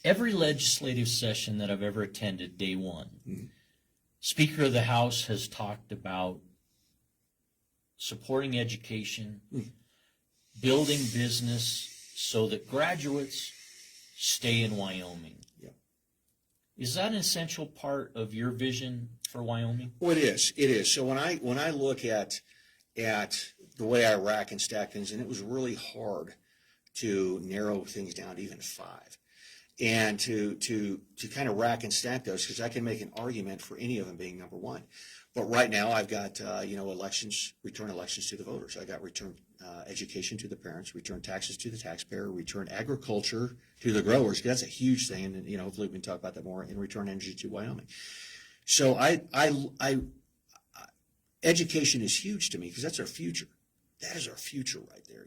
Every legislative session that I've ever attended, day one, Speaker of the House has talked about supporting education, building business so that graduates stay in Wyoming. Yeah. Is that an essential part of your vision for Wyoming? Well, it is. It is. So when I look at the way I rack and stack things, and it was really hard to narrow things down to even 5, and to kind of rack and stack those, because I can make an argument for any of them being number 1. But right now I've got elections, return elections to the voters. I got return education to the parents, return taxes to the taxpayer, return agriculture to the growers. That's a huge thing, and hopefully we can talk about that more. And return energy to Wyoming. So education is huge to me because that's our future. That is our future right there,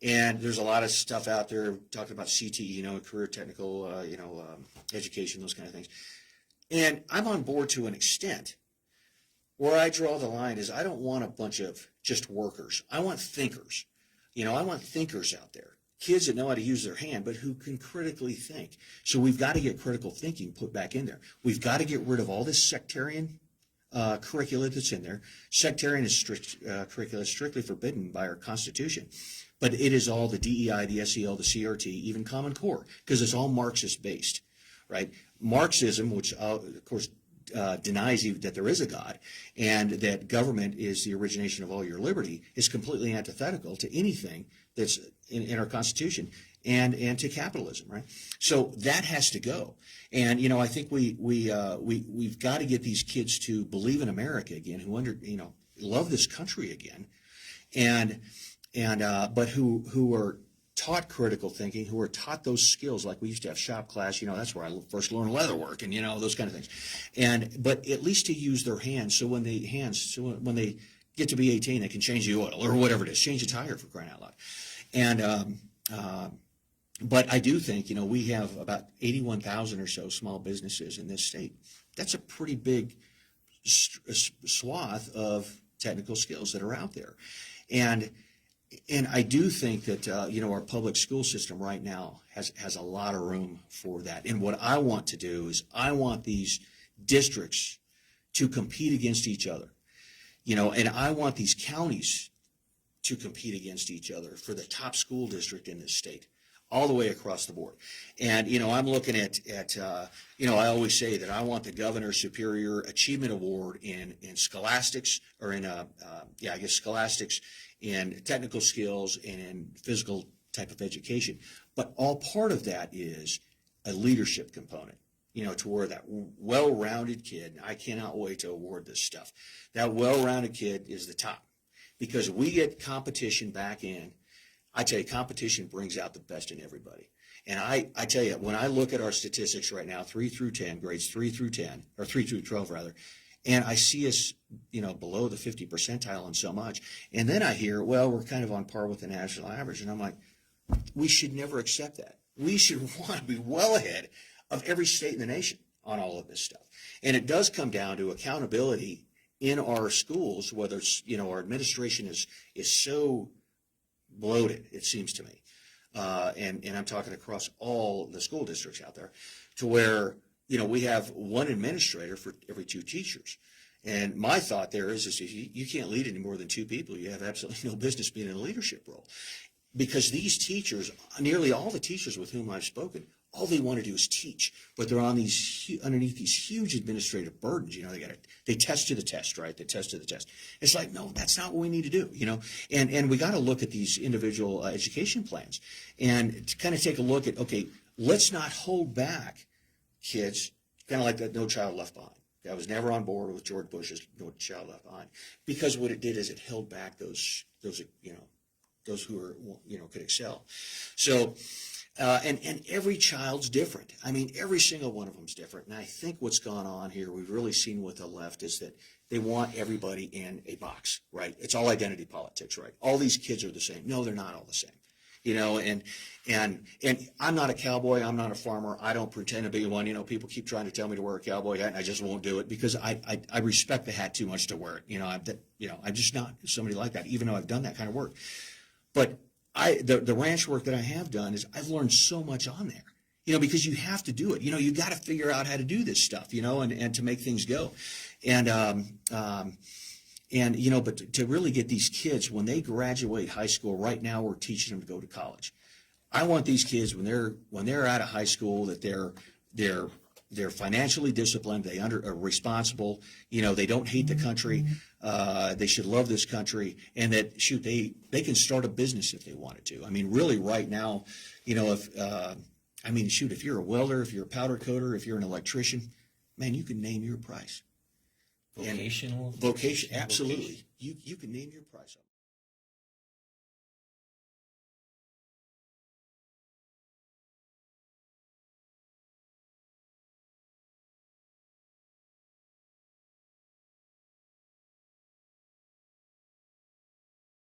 And there's a lot of stuff out there talking about CTE, career technical, education, those kind of things. And I'm on board to an extent. Where I draw the line is I don't want a bunch of just workers. I want thinkers. I want thinkers out there. Kids that know how to use their hand, but who can critically think. So we've got to get critical thinking put back in there. We've got to get rid of all this sectarian curricula that's in there. Sectarian is curricula is strictly forbidden by our Constitution. But it is all the DEI, the SEL, the CRT, even Common Core, because it's all Marxist based, right? Marxism, which of course denies even that there is a God and that government is the origination of all your liberty, is completely antithetical to anything that's in our Constitution and to capitalism, right? So that has to go. And I think we've got to get these kids to believe in America again, who love this country again, but who are taught critical thinking, who are taught those skills. Like we used to have shop class, that's where I first learned leatherwork and those kind of things. But at least to use their hands, so when they get to be 18, they can change the oil or whatever it is, change the tire, for crying out loud. And but I do think we have about 81,000 or so small businesses in this state. That's a pretty big swath of technical skills that are out there, and I do think that our public school system right now has a lot of room for that. And what I want to do is I want these districts to compete against each other, and I want these counties to compete against each other for the top school district in this state, all the way across the board. And I'm looking at I always say that I want the Governor's Superior Achievement Award in scholastics, or in scholastics, in technical skills, and in physical type of education. But all part of that is a leadership component, to where that well-rounded kid, and I cannot wait to award this stuff, that well-rounded kid is the top. Because we get competition back in. I tell you, competition brings out the best in everybody. And I tell you, when I look at our statistics right now, 3 through 10, grades 3 through 10, or 3 through 12 rather, and I see us, below the 50 percentile and so much. And then I hear, well, we're kind of on par with the national average. And I'm like, we should never accept that. We should want to be well ahead of every state in the nation on all of this stuff. And it does come down to accountability in our schools, whether it's, our administration is so bloated, it seems to me. And I'm talking across all the school districts out there, to where, we have one administrator for every 2 teachers. And my thought there is if you can't lead any more than 2 people, you have absolutely no business being in a leadership role. Because these teachers, nearly all the teachers with whom I've spoken, all they want to do is teach, but they're on underneath these huge administrative burdens. They test to the test, right? They test to the test. It's like, no, that's not what we need to do, And we got to look at these individual education plans and to kind of take a look at, okay, let's not hold back kids, kind of like that No Child Left Behind. I was never on board with George Bush's No Child Left Behind, because what it did is it held back those who are, could excel. So. And every child's different. I mean, every single one of them's different. And I think what's gone on here, we've really seen with the left, is that they want everybody in a box, right? It's all identity politics, right? All these kids are the same. No, they're not all the same. And I'm not a cowboy. I'm not a farmer. I don't pretend to be one. People keep trying to tell me to wear a cowboy hat, and I just won't do it because I respect the hat too much to wear it. I'm just not somebody like that, even though I've done that kind of work. But the ranch work that I have done is I've learned so much on there. because you have to do it. You got to figure out how to do this stuff, and to make things go. And but to really get these kids, when they graduate high school, right now we're teaching them to go to college. I want these kids when they're out of high school that they're financially disciplined, are responsible, they don't hate the country, they should love this country, and that they can start a business if they wanted to. I mean, really right now, if you're a welder, if you're a powder coater, if you're an electrician, man, you can name your price. Vocational? Vocation, absolutely. You can name your price.